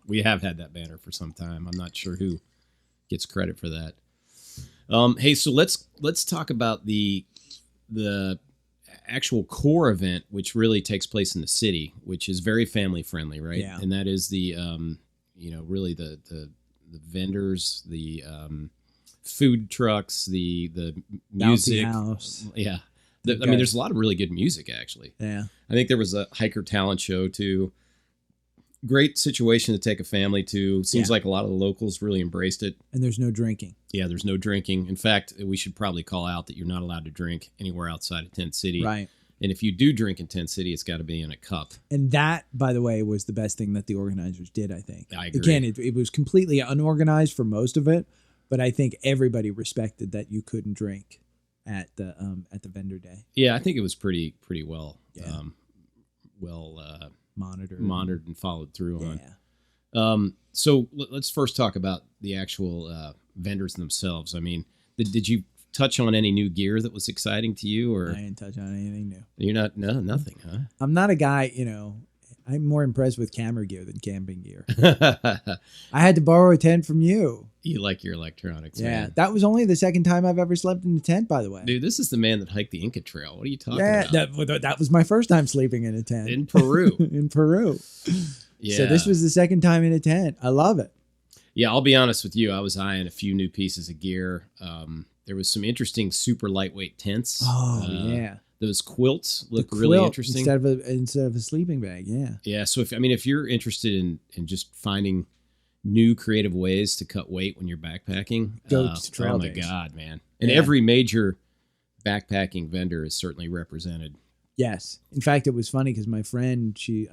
We have had that banner for some time. I'm not sure who gets credit for that. Hey, so let's talk about the actual core event, which really takes place in the city, which is very family friendly, right? Yeah. And that is the really the vendors, the food trucks, the music. Bouncy house. Yeah. I mean, there's a lot of really good music, actually. Yeah. I think there was a hiker talent show, too. Great situation to take a family to. Seems like a lot of the locals really embraced it. And there's no drinking. Yeah, there's no drinking. In fact, we should probably call out that you're not allowed to drink anywhere outside of Tent City. Right. And if you do drink in Tent City, it's got to be in a cup. And that, by the way, was the best thing that the organizers did, I think. I agree. Again, it was completely unorganized for most of it, but I think everybody respected that you couldn't drink at the vendor day. Yeah, I think it was pretty well monitored and followed through on. So let's first talk about the actual vendors themselves. I mean, did you touch on any new gear that was exciting to you, or I didn't touch on anything new? You're nothing, huh? I'm not a guy, I'm more impressed with camera gear than camping gear. I had to borrow a tent from you. You like your electronics, yeah, man. That was only the second time I've ever slept in a tent, by the way. Dude, this is the man that hiked the Inca Trail. What are you talking about? That was my first time sleeping in a tent. In Peru. In Peru. Yeah. So this was the second time in a tent. I love it. Yeah, I'll be honest with you. I was eyeing a few new pieces of gear. There was some interesting super lightweight tents. Oh, yeah. Those quilts look really interesting. Instead of a sleeping bag, yeah. Yeah, so if you're interested in just finding new creative ways to cut weight when you're backpacking, Go to trail oh my days. God, man. And every major backpacking vendor is certainly represented. Yes. In fact, it was funny because my friend, she's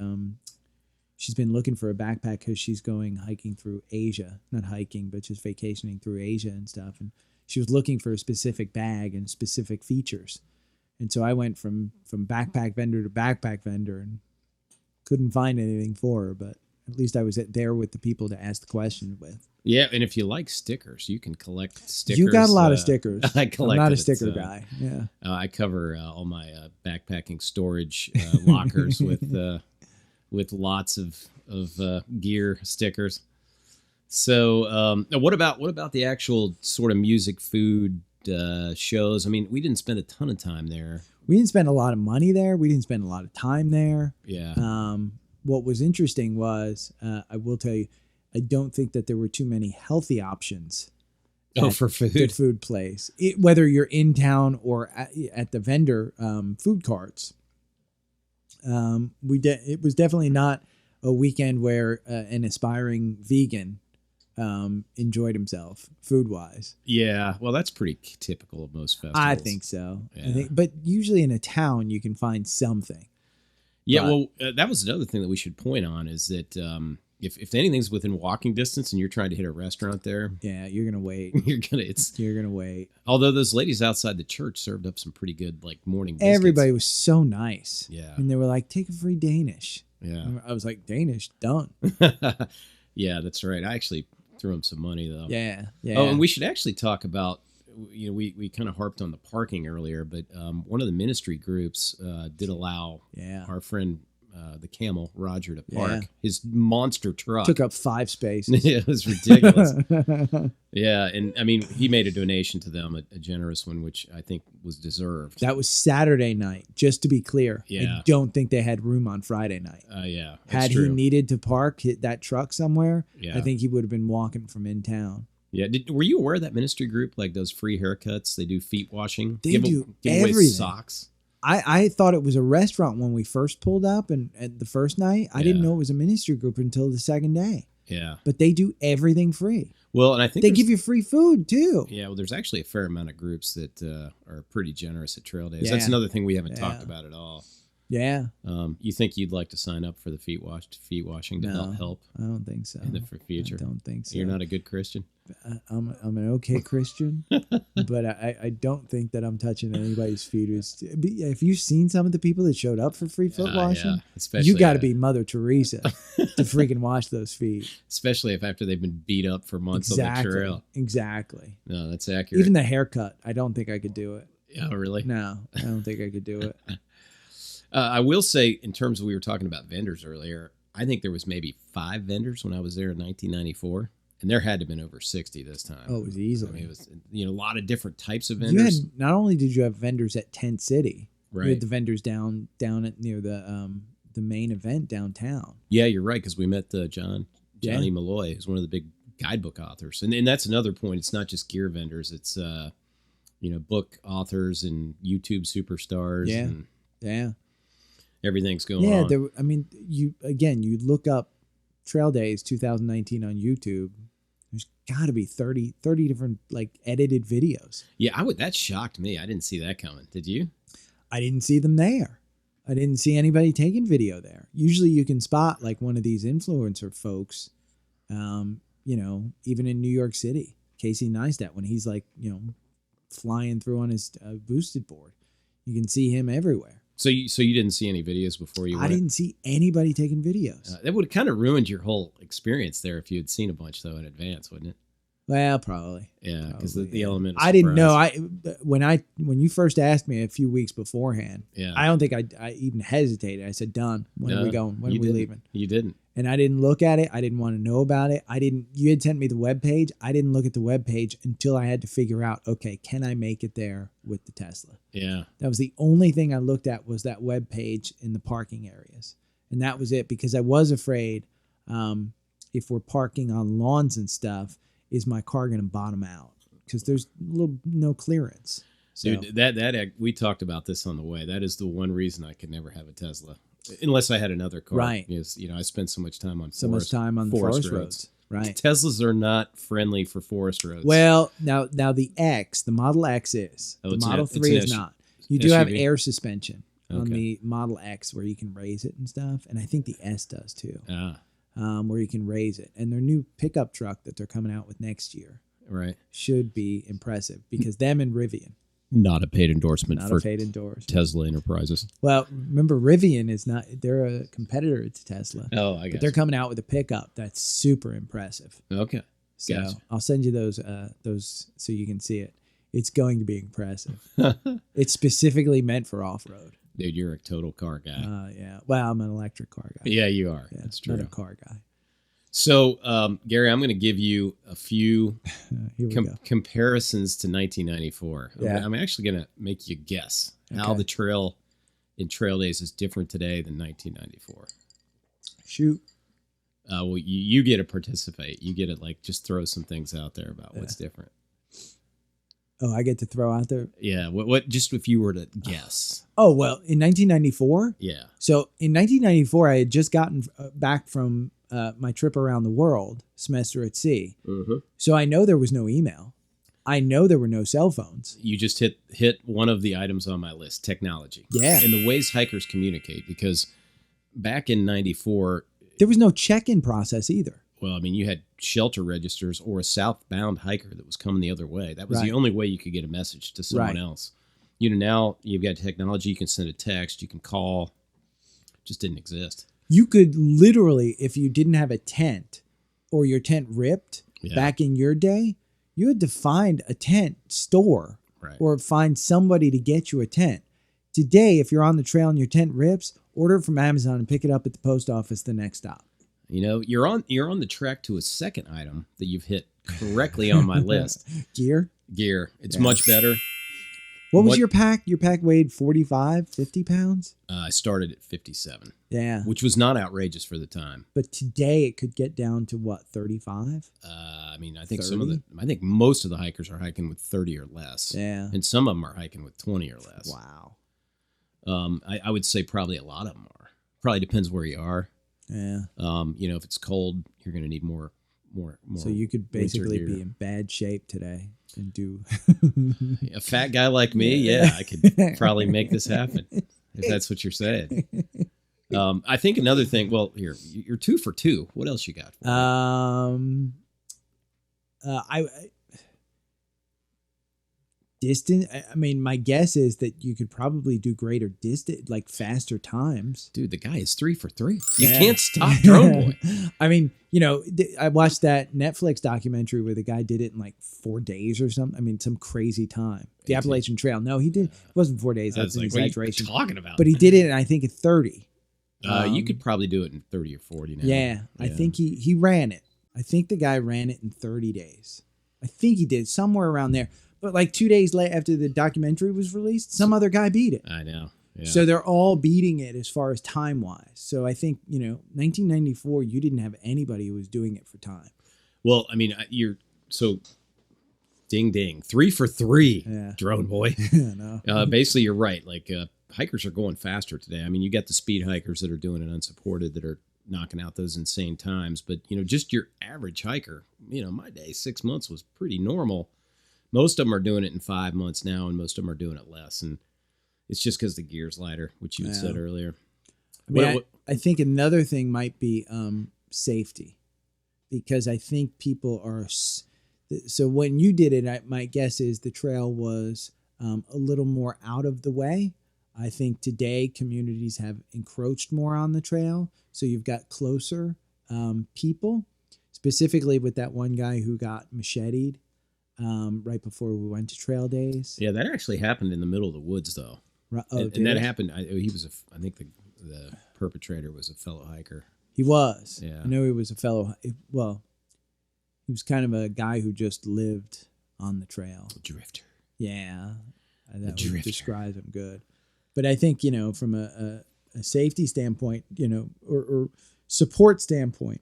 been looking for a backpack because she's going hiking through Asia. Not hiking, but just vacationing through Asia and stuff. And she was looking for a specific bag and specific features. And so I went from backpack vendor to backpack vendor and couldn't find anything for her, but at least I was there with the people to ask the question with. Yeah, and if you like stickers, you can collect stickers. You got a lot of stickers. I'm not a sticker guy. Yeah, I cover all my backpacking storage lockers with lots of gear stickers. So, what about the actual sort of music, food shows? I mean, we didn't spend a ton of time there. We didn't spend a lot of money there. We didn't spend a lot of time there. Yeah. What was interesting was, I will tell you, I don't think that there were too many healthy options. For food. The food place, whether you're in town or at the vendor food carts. It was definitely not a weekend where an aspiring vegan enjoyed himself food wise. Yeah, well, that's pretty typical of most festivals. I think so. Yeah. But usually in a town you can find something. Yeah, well, that was another thing that we should point on is that if anything's within walking distance and you're trying to hit a restaurant there, yeah, you're gonna wait. You're gonna wait. Although those ladies outside the church served up some pretty good morning biscuits. Everybody was so nice. Yeah, and they were like, "Take a free Danish." Yeah, I was like, "Danish, done." Yeah, that's right. I actually threw them some money though. Yeah. Oh, and we should actually talk about. We kind of harped on the parking earlier, but one of the ministry groups did allow our friend the camel Roger to park his monster truck. Took up 5 spaces. Yeah, it was ridiculous. Yeah, and I mean he made a donation to them, a generous one, which I think was deserved. That was Saturday night, just to be clear. Yeah. I don't think they had room on Friday night. Yeah, had he needed to park that truck somewhere, I think he would have been walking from in town. Yeah, were you aware of that ministry group does free haircuts? They do feet washing. They do give everything. Away socks. I thought it was a restaurant when we first pulled up, and the first night I didn't know it was a ministry group until the second day. Yeah, but they do everything free. Well, and I think they give you free food too. Yeah, well, there's actually a fair amount of groups that are pretty generous at trail days. That's another thing we haven't talked about at all. Yeah. You think you'd like to sign up for the feet washing to help? I don't think so. In the future, I don't think so. You're not a good Christian. I'm an okay Christian, but I don't think that I'm touching anybody's feet. If you've seen some of the people that showed up for free foot washing, you got to be Mother Teresa to freaking wash those feet. Especially if after they've been beat up for months on the trail. Exactly. No, that's accurate. Even the haircut, I don't think I could do it. Oh, really? No, I don't think I could do it. I will say, in terms of we were talking about vendors earlier, I think there was maybe 5 vendors when I was there in 1994. And there had to have been over 60 this time. Oh, it was easily. I mean, it was, a lot of different types of You vendors. had, not only did you have vendors at Tent City, Right. you had the vendors down at near the main event downtown. Yeah, you're right, because we met Johnny Malloy, who's one of the big guidebook authors. And that's another point. It's not just gear vendors. It's, book authors and YouTube superstars. Yeah. And Yeah. everything's going on. Yeah, you look up Trail Days 2019 on YouTube. There's got to be 30 different like edited videos. Yeah, that shocked me. I didn't see that coming. Did you? I didn't see them there. I didn't see anybody taking video there. Usually you can spot like one of these influencer folks, even in New York City, Casey Neistat, when he's like, flying through on his boosted board. You can see him everywhere. So you didn't see any videos before you went? I didn't see anybody taking videos. That would have kind of ruined your whole experience there if you had seen a bunch, though, in advance, wouldn't it? Well, probably. Yeah, because the element of I didn't surprise. know. When you first asked me a few weeks beforehand, Yeah. I don't think I even hesitated. I said, done. When are we going? When are we leaving? You didn't. And I didn't look at it. I didn't want to know about it. You had sent me the webpage. I didn't look at the webpage until I had to figure out, okay, can I make it there with the Tesla? Yeah. That was the only thing I looked at, was that webpage in the parking areas. And that was it, because I was afraid if we're parking on lawns and stuff, is my car going to bottom out? Because there's no clearance. So, Dude, that we talked about this on the way. That is the one reason I could never have a Tesla, unless I had another car. Right. Because, I spend so much time on much time on the forest roads. Right. Teslas are not friendly for forest roads. Well, now the Model X is. Oh, The it's Model an 3 is not. You do have SUV? air suspension on Okay. the Model X, where you can raise it and stuff. And I think the S does too, where you can raise it. And their new pickup truck that they're coming out with next year Right. should be impressive, because them and Rivian. Not a paid endorsement Not for a paid endorsement. Tesla Enterprises. Well, remember, Rivian is not, they're a competitor to Tesla. Oh, I But guess. they're coming out with a pickup that's super impressive. Okay. So Gotcha. I'll send you those so you can see it. It's going to be impressive. It's specifically meant for off-road. Dude, you're a total car guy. Yeah. Well, I'm an electric car guy. Yeah, you are. Yeah, That's true. Not a car guy. So, Gary, I'm going to give you a few Here we go. comparisons to 1994. Yeah. I'm actually going to make you guess how Okay. the trail in Trail Days is different today than 1994. Shoot. Well, you get to participate. You get to just throw some things out there about what's different. Oh, I get to throw out there. Yeah. What? Just if you were to guess. Oh, well, in 1994. Yeah. So in 1994, I had just gotten back from my trip around the world, semester at sea. Mm-hmm. So I know there was no email. I know there were no cell phones. You just hit one of the items on my list: technology. Yeah. And the ways hikers communicate, because back in 94. There was no check-in process either. Well, I mean, you had shelter registers or a southbound hiker that was coming the other way. That was Right. the only way you could get a message to someone Right. else. Now you've got technology. You can send a text. You can call. Just didn't exist. You could literally, if you didn't have a tent or your tent ripped Yeah. back in your day, you had to find a tent store Right. or find somebody to get you a tent. Today, if you're on the trail and your tent rips, order it from Amazon and pick it up at the post office the next stop. You're on the track to a second item that you've hit correctly on my list. Gear. Gear. It's Yeah. much better. What was What- your pack? Your pack weighed 45, 50 pounds? I started at 57, Yeah. which was not outrageous for the time. But today it could get down to what, 35? I mean, I think 30? I think most of the hikers are hiking with 30 or less. Yeah. And some of them are hiking with 20 or less. Wow. I would say probably a lot of them are. Probably depends where you are. Yeah. If it's cold, you're going to need more. So you could winter basically gear. be in bad shape today and do. A fat guy like me, yeah, I could probably make this happen if that's what you're saying. I think another thing. Well, here you're 2 for 2. What else you got? For me? I distance. I mean, my guess is that you could probably do greater distance, like faster times. Dude, the guy is 3 for 3. You Yeah. can't stop Drone Boy. I mean, I watched that Netflix documentary where the guy did it in like 4 days or something. I mean, some crazy time. The 18. Appalachian Trail. No, he did. It wasn't 4 days. I That's was an like, what are you exaggeration. talking about? But he did it, I think, at 30. You could probably do it in 30 or 40 now. Yeah, I think he ran it. I think the guy ran it in 30 days. I think he did, somewhere around there. But like 2 days later, after the documentary was released, some other guy beat it. I know. Yeah. So they're all beating it as far as time-wise. So I think, 1994, you didn't have anybody who was doing it for time. Well, I mean, ding, ding. 3 for 3, drone boy. No. Basically, you're right. Like, hikers are going faster today. I mean, you got the speed hikers that are doing it unsupported that are knocking out those insane times. But, just your average hiker, my day, 6 months was pretty normal. Most of them are doing it in 5 months now, and most of them are doing it less. And it's just because the gear's lighter, which you had said earlier. I mean, I think another thing might be safety, because I think people are. So when you did it, my guess is the trail was a little more out of the way. I think today communities have encroached more on the trail, so you've got closer people. Specifically with that one guy who got macheted right before we went to trail days. Yeah, that actually happened in the middle of the woods, though. And that happened. I think the perpetrator was a fellow hiker. He was. Yeah. I know he was a fellow. Well, he was kind of a guy who just lived on the trail. A drifter. Yeah, that would describe him good. But I think from a safety standpoint, or support standpoint,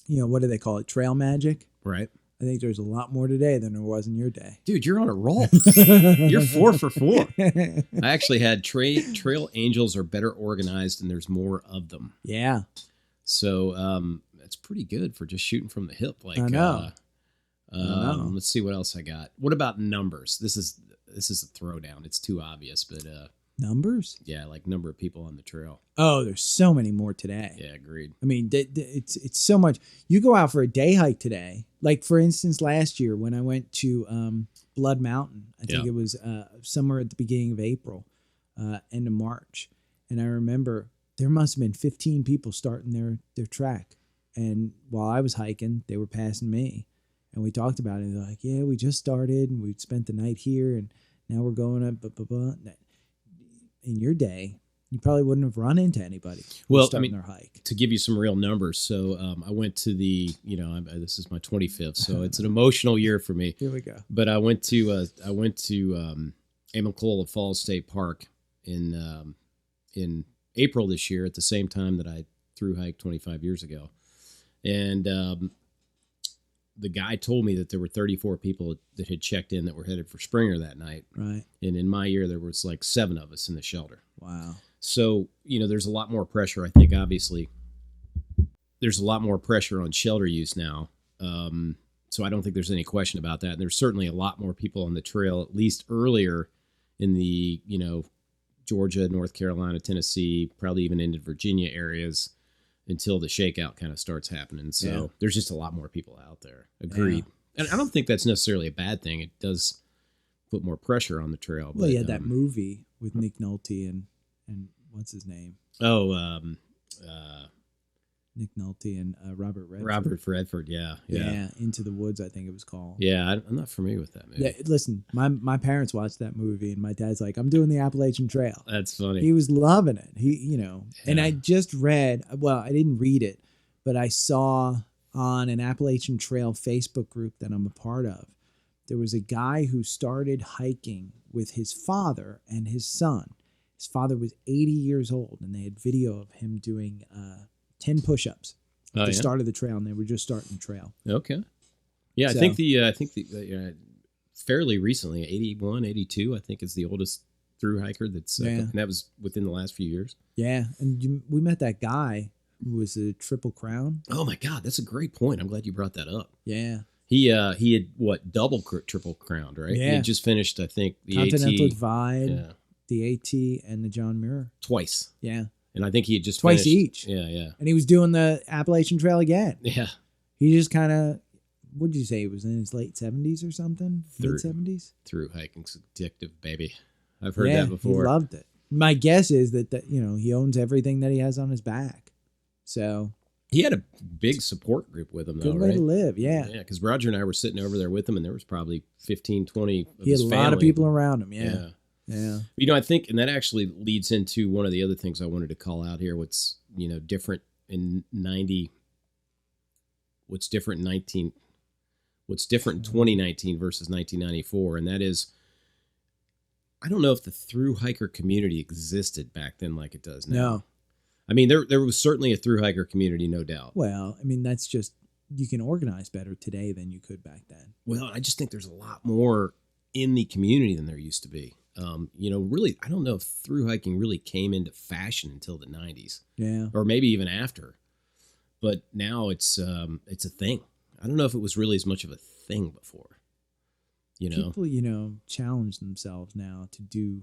what do they call it? Trail magic, right? I think there's a lot more today than there was in your day. Dude, you're on a roll. You're 4 for 4. I actually had trail angels are better organized and there's more of them. Yeah. So that's pretty good for just shooting from the hip. Like, I know. Let's see what else I got. What about numbers? This is a throwdown. It's too obvious, but numbers? Yeah, like number of people on the trail. Oh, there's so many more today. Yeah, agreed. I mean, it's so much. You go out for a day hike today. Like, for instance, last year when I went to Blood Mountain, I think it was somewhere at the beginning of April, end of March. And I remember there must have been 15 people starting their track. And while I was hiking, they were passing me. And we talked about it. They're like, yeah, we just started and we spent the night here and now we're going up, blah, blah, blah. In your day, you probably wouldn't have run into anybody starting their hike. To give you some real numbers, so I went to the, this is my 25th, so it's an emotional year for me. Here we go. But I went to Amicalola Falls State Park in April this year at the same time that I thru hiked 25 years ago, and the guy told me that there were 34 people that had checked in that were headed for Springer that night. Right. And in my year, there was like 7 of us in the shelter. Wow. So, there's a lot more pressure. I think, obviously, there's a lot more pressure on shelter use now. So I don't think there's any question about that. And there's certainly a lot more people on the trail, at least earlier in the, Georgia, North Carolina, Tennessee, probably even into Virginia areas, until the shakeout kind of starts happening. So there's just a lot more people out there. Agreed. Yeah. And I don't think that's necessarily a bad thing. It does put more pressure on the trail. Well, you had that movie with Nick Nolte and what's his name? Nick Nolte and Robert Redford. Robert Redford, yeah. Into the Woods, I think it was called. Yeah, I'm not familiar with that movie. Yeah, listen, my parents watched that movie, and my dad's like, "I'm doing the Appalachian Trail." That's funny. He was loving it. And I just read. Well, I didn't read it, but I saw on an Appalachian Trail Facebook group that I'm a part of. There was a guy who started hiking with his father and his son. His father was 80 years old, and they had video of him doing 10 push-ups at the start of the trail, and they were just starting the trail. Okay. Yeah, so, I think the fairly recently, 81, 82, I think is the oldest through hiker that's, and that was within the last few years. Yeah, and we met that guy who was a Triple Crown. Oh my God, that's a great point. I'm glad you brought that up. Yeah. He had double Triple Crowned, right? Yeah. He had just finished, I think, the Continental AT. Divide, the AT, and the John Muir. Twice. Yeah. And I think he had just twice finished. each. Yeah. And he was doing the Appalachian Trail again. Yeah. He just kind of, what did you say? He was in his late 70s or something? Mid-70s? Through hiking's addictive, baby. I've heard that before. He loved it. My guess is that he owns everything that he has on his back. So he had a big support group with him, though, good way to live, yeah. Yeah, because Roger and I were sitting over there with him, and there was probably 15, 20 of he had his a family. lot of people around him, yeah. Yeah. I think, and that actually leads into one of the other things I wanted to call out here. What's, different in 90, what's different in 19, what's different in 2019 versus 1994. And that is, I don't know if the thru hiker community existed back then like it does now. No. I mean, there was certainly a thru hiker community, no doubt. Well, I mean, that's just, you can organize better today than you could back then. Well, I just think there's a lot more in the community than there used to be. Really, I don't know if thru hiking really came into fashion until the 90s. Yeah. Or maybe even after. But now it's a thing. I don't know if it was really as much of a thing before. People, challenge themselves now to do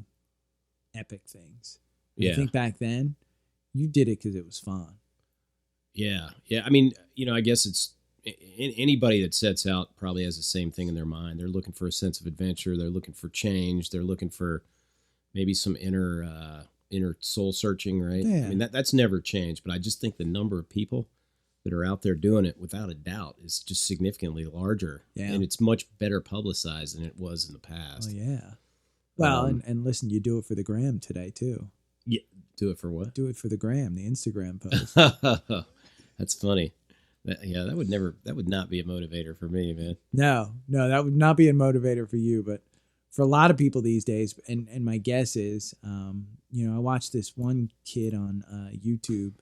epic things. Yeah. I think back then, you did it because it was fun. Yeah. Yeah. I mean, I guess it's anybody that sets out probably has the same thing in their mind. They're looking for a sense of adventure. They're looking for change. They're looking for maybe some inner soul searching, right? Yeah. I mean, that's never changed, but I just think the number of people that are out there doing it, without a doubt, is just significantly larger. Yeah. And it's much better publicized than it was in the past. Oh, yeah. Well, and listen, you do it for the gram today, too. Yeah. Do it for what? Do it for the gram, the Instagram post. That's funny. That would not be a motivator for me, man. No, that would not be a motivator for you, but for a lot of people these days, and my guess is, I watched this one kid on YouTube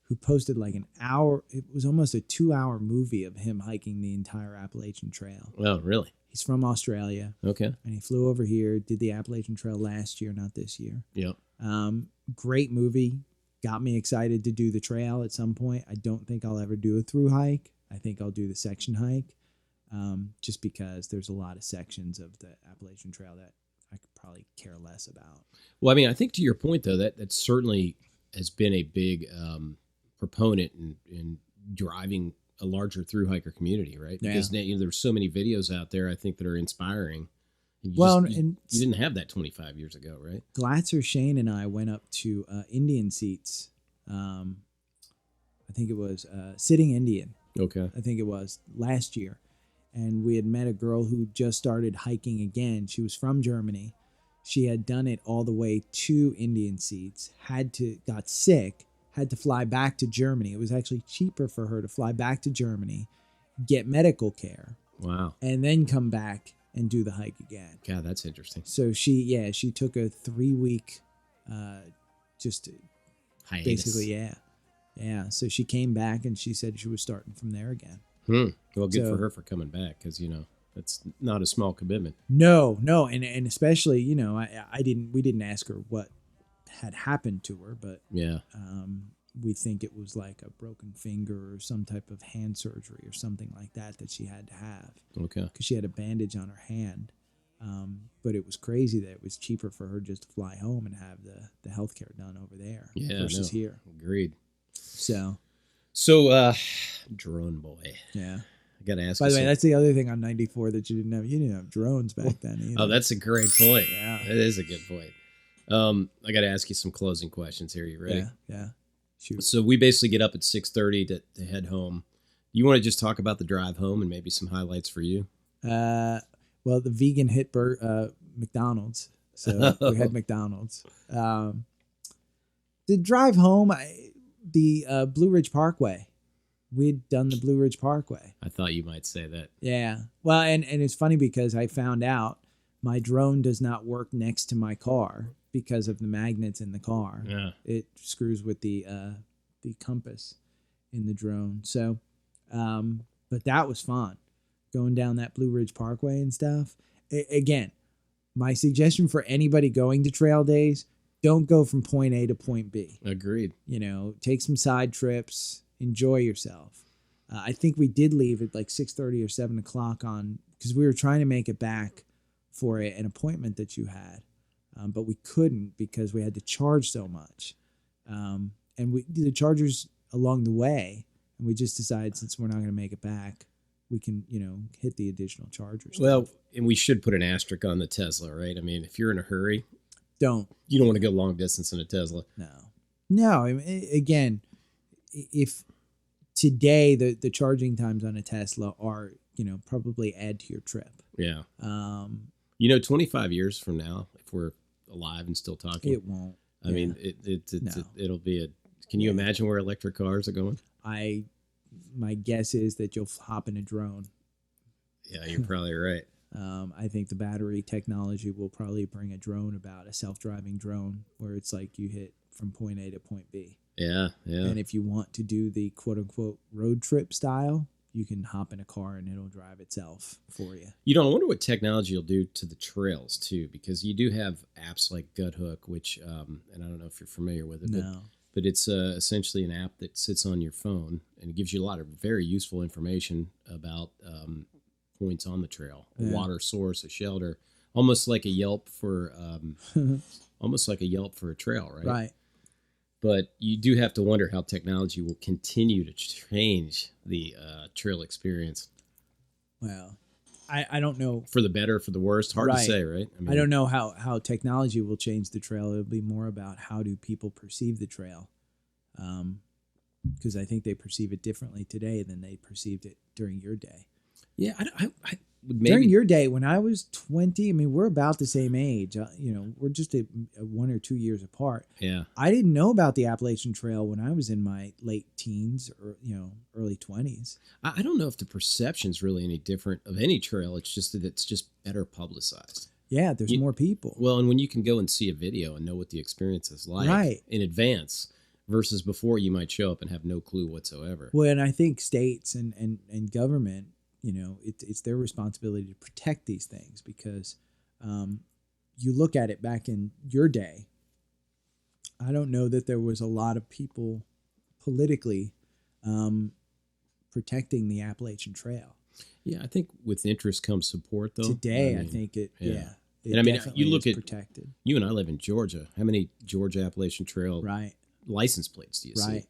who posted like an hour. It was almost a 2-hour movie of him hiking the entire Appalachian Trail. Oh, really? He's from Australia. Okay. And he flew over here, did the Appalachian Trail last year, not this year. Yep. Great movie. Got me excited to do the trail at some point. I don't think I'll ever do a through hike. I think I'll do the section hike, just because there's a lot of sections of the Appalachian Trail that I could probably care less about. Well, I mean, I think to your point, though, that certainly has been a big proponent in driving a larger through hiker community, right? Because there's so many videos out there, I think, that are inspiring. You didn't have that 25 years ago, right? Glatzer, Shane, and I went up to Indian Seats. I think it was Sitting Indian. Okay. I think it was last year. And we had met a girl who just started hiking again. She was from Germany. She had done it all the way to Indian Seats, got sick, had to fly back to Germany. It was actually cheaper for her to fly back to Germany, get medical care. Wow. And then come back and do the hike again. God, that's interesting. So she took a 3-week, just hiatus. Basically, yeah. So she came back and she said she was starting from there again. Well, good for her for coming back, because that's not a small commitment. No, and especially we didn't ask her what had happened to her, but yeah, we think it was like a broken finger or some type of hand surgery or something like that she had to have. Okay. Because she had a bandage on her hand. But it was crazy that it was cheaper for her just to fly home and have the healthcare done over there versus here. Agreed. So, drone boy. Yeah. I got to ask By the way, that's the other thing on 94 that you didn't have. You didn't have drones back then either. Oh, that's a great point. Yeah. That is a good point. I got to ask you some closing questions here. You ready? Yeah. Shoot. So we basically get up at 6:30 to head home. You want to just talk about the drive home and maybe some highlights for you? Well, the vegan hit McDonald's. So we had McDonald's. The drive home, the Blue Ridge Parkway. We'd done the Blue Ridge Parkway. I thought you might say that. Yeah. Well, and it's funny because I found out my drone does not work next to my car because of the magnets in the car. Yeah. It screws with the compass in the drone. So, but that was fun, going down that Blue Ridge Parkway and stuff. Again, my suggestion for anybody going to trail days, don't go from point A to point B. Agreed. Take some side trips, enjoy yourself. I think we did leave at like 6:30 or 7 o'clock because we were trying to make it back for an appointment that you had. But we couldn't because we had to charge so much. And the chargers along the way, and we just decided since we're not going to make it back, we can, hit the additional chargers. Well, and we should put an asterisk on the Tesla, right? I mean, if you're in a hurry, you don't want to go long distance in a Tesla. No. I mean, again, if today the charging times on a Tesla are, probably add to your trip. Yeah. 25 years from now, if we're alive and still talking? It won't. I mean, it'll be a. Can you imagine where electric cars are going? My guess is that you'll hop in a drone. Yeah, you're probably right. I think the battery technology will probably bring a drone about, a self-driving drone, where it's like you hit from point A to point B. Yeah, yeah. And if you want to do the quote-unquote road trip style, you can hop in a car and it'll drive itself for you. You know, I wonder what technology will do to the trails, too, because you do have apps like GutHook, which, and I don't know if you're familiar with it, but it's essentially an app that sits on your phone, and it gives you a lot of very useful information about points on the trail, a water source, a shelter, almost like a Yelp for a trail, right? Right. But you do have to wonder how technology will continue to change the trail experience. Well, I don't know. For the better, for the worst, hard to say, right? I don't know how technology will change the trail. It'll be more about how do people perceive the trail, because I think they perceive it differently today than they perceived it during your day. Yeah, maybe during your day, when I was 20, I mean, we're about the same age. We're just a 1 or 2 years apart. Yeah. I didn't know about the Appalachian Trail when I was in my late teens or, early 20s. I don't know if the perception's really any different of any trail. It's just that it's just better publicized. Yeah, there's more people. Well, and when you can go and see a video and know what the experience is like in advance versus before you might show up and have no clue whatsoever. Well, and I think states and government, it's their responsibility to protect these things, because you look at it back in your day, I don't know that there was a lot of people politically protecting the Appalachian Trail. Yeah, I think with interest comes support, though. Today, I think it and I mean, you look at protected. You and I live in Georgia. How many Georgia Appalachian Trail license plates do you see?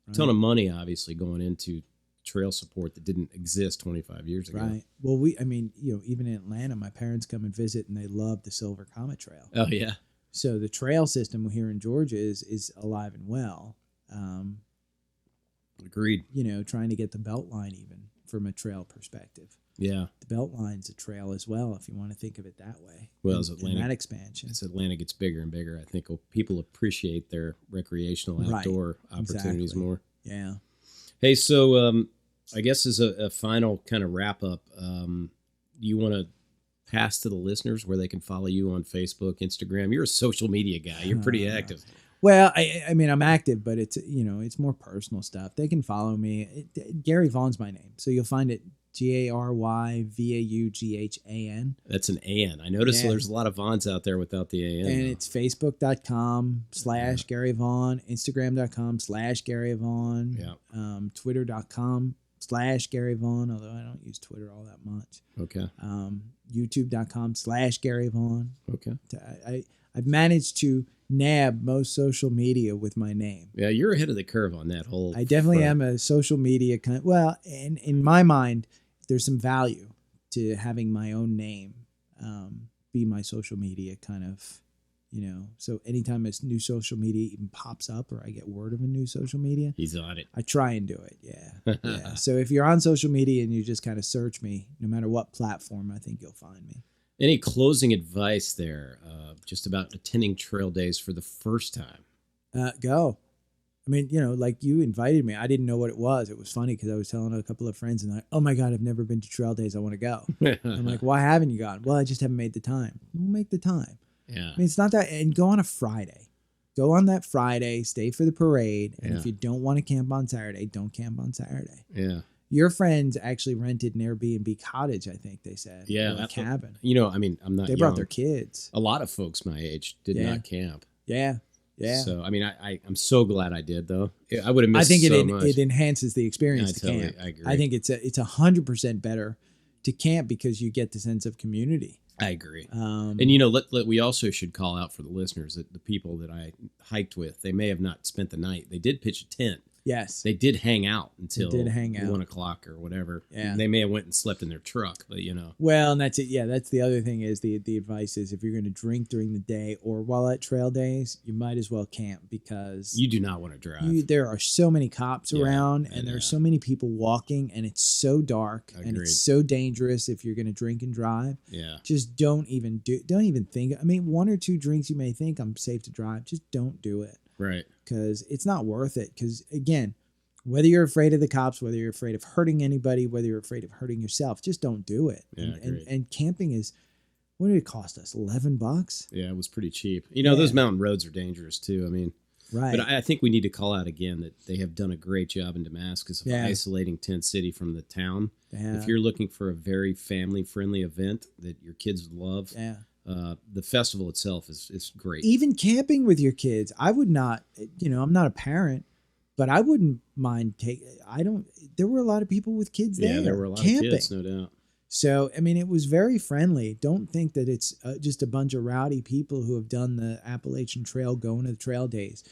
A ton of money, obviously, going into trail support that didn't exist 25 years ago. Right. Well, even in Atlanta, my parents come and visit, and they love the Silver Comet Trail. Oh yeah. So the trail system here in Georgia is alive and well. Agreed. Trying to get the Beltline even from a trail perspective. Yeah. The Beltline's a trail as well, if you want to think of it that way. Well, as Atlanta expansion. As Atlanta gets bigger and bigger, I think people appreciate their recreational outdoor opportunities more. Yeah. Hey, so I guess as a final kind of wrap up, you want to pass to the listeners where they can follow you on Facebook, Instagram? You're a social media guy. You're pretty active. Well, I mean, I'm active, but it's more personal stuff. They can follow me. Gary Vaughn's my name, so you'll find it GaryVaughan. That's an AN. I noticed there's a lot of Vaughns out there without the AN. And it's Facebook.com/Gary Vaughn, Instagram.com/Gary Vaughn, Twitter.com/Gary Vaughn, although I don't use Twitter all that much. Okay. YouTube.com/Gary Vaughn. Okay. I've managed to nab most social media with my name. Yeah, you're ahead of the curve on that whole. I definitely am a social media kind of, well, and in my mind, there's some value to having my own name be my social media kind of, so anytime a new social media even pops up or I get word of a new social media, he's on it. I try and do it. Yeah. Yeah. So if you're on social media and you just kind of search me, no matter what platform, I think you'll find me. Any closing advice there, just about attending trail days for the first time? Go. I mean, like you invited me. I didn't know what it was. It was funny because I was telling a couple of friends and they're like, oh my God, I've never been to trail days. I want to go. I'm like, why haven't you gone? Well, I just haven't made the time. We'll make the time. Yeah. I mean, it's not that, and go on a Friday. Go on that Friday, stay for the parade. And if you don't want to camp on Saturday, don't camp on Saturday. Yeah. Your friends actually rented an Airbnb cottage, I think they said. Yeah. Or a cabin. I mean, I'm not They brought their kids. A lot of folks my age did not camp. Yeah. Yeah. So, I mean, I'm so glad I did, though. I would have missed much. It enhances the experience to camp. I agree. I think it's 100% better to camp because you get the sense of community. I agree. And, we also should call out for the listeners that the people that I hiked with, they may have not spent the night. They did pitch a tent. Yes. They did hang out until did hang out. 1:00 or whatever. Yeah. They may have went and slept in their truck, but Well, and that's it. Yeah, that's the other thing is the advice is if you're going to drink during the day or while at trail days, you might as well camp because you do not want to drive. there are so many cops around and there are yeah. so many people walking and it's so dark and Agreed. it's so dangerous if you're going to drink and drive. Yeah. Just don't even think. I mean, 1 or 2 drinks you may think I'm safe to drive. Just don't do it. Right. Because it's not worth it. Because again, whether you're afraid of the cops, whether you're afraid of hurting anybody, whether you're afraid of hurting yourself, just don't do it. Yeah, and camping is, what did it cost us? $11? Yeah, it was pretty cheap. Those mountain roads are dangerous too. I mean, right. But I think we need to call out again that they have done a great job in Damascus of isolating Tent City from the town. If you're looking for a very family-friendly event that your kids would love, the festival itself is great. Even camping with your kids, I would not. I'm not a parent, but I wouldn't mind there were a lot of people with kids there. Yeah, there were a lot camping. of kids, no doubt. So, I mean, it was very friendly. Don't think that it's just a bunch of rowdy people who have done the Appalachian Trail going to the trail days.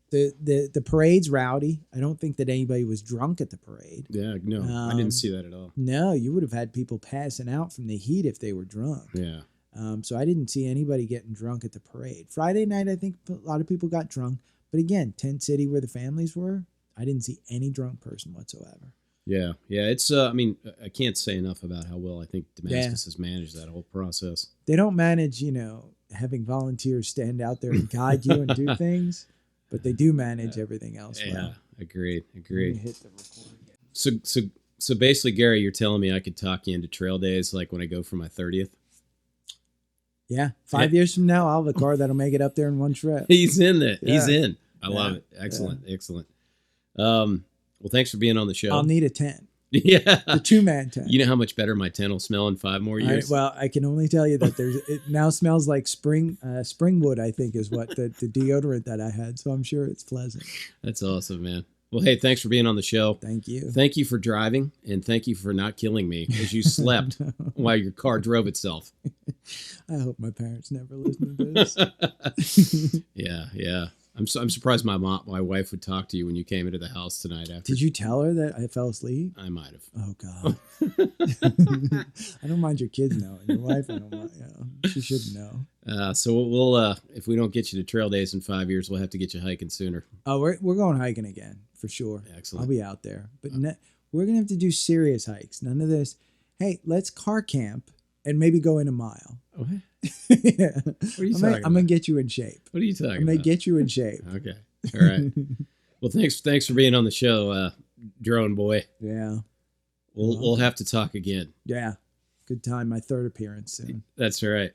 The parade's rowdy. I don't think that anybody was drunk at the parade. Yeah, no, I didn't see that at all. No, you would have had people passing out from the heat if they were drunk. Yeah. So I didn't see anybody getting drunk at the parade. Friday night, I think a lot of people got drunk. But again, Tent City where the families were, I didn't see any drunk person whatsoever. Yeah. It's, I mean, I can't say enough about how well I think Demascus has managed that whole process. They don't manage, having volunteers stand out there and guide you and do things, but they do manage everything else well. Yeah, agreed. Let me hit the record again. So basically, Gary, you're telling me I could talk you into trail days like when I go for my 30th? Yeah. 5 years from now, I'll have a car that'll make it up there in one trip. He's in it. Yeah. He's in. I love it. Excellent. Well, thanks for being on the show. I'll need a tent. Yeah. The 2-man tent. You know how much better my tent will smell in 5 more years? I can only tell you that it now smells like springwood, I think is what the deodorant that I had. So I'm sure it's pleasant. That's awesome, man. Well, hey, thanks for being on the show. Thank you. Thank you for driving, and thank you for not killing me as you slept while your car drove itself. I hope my parents never listen to this. Yeah. I'm surprised my wife would talk to you when you came into the house tonight. After. Did you tell her that I fell asleep? I might have. Oh God. I don't mind your kids knowing. Your wife, I don't mind. She shouldn't know. So we'll if we don't get you to trail days in 5 years, we'll have to get you hiking sooner. Oh, we're going hiking again for sure. Excellent. I'll be out there, but we're gonna have to do serious hikes. None of this. Hey, let's car camp and maybe go in a mile. Oh, hey. Yeah. What are you talking about? I'm gonna get you in shape. What are you talking about? I'm gonna get you in shape. Okay. All right. Well, thanks for being on the show, Drone Boy. Yeah. We'll have to talk again. Yeah. Good time. My 3rd appearance soon. That's all right.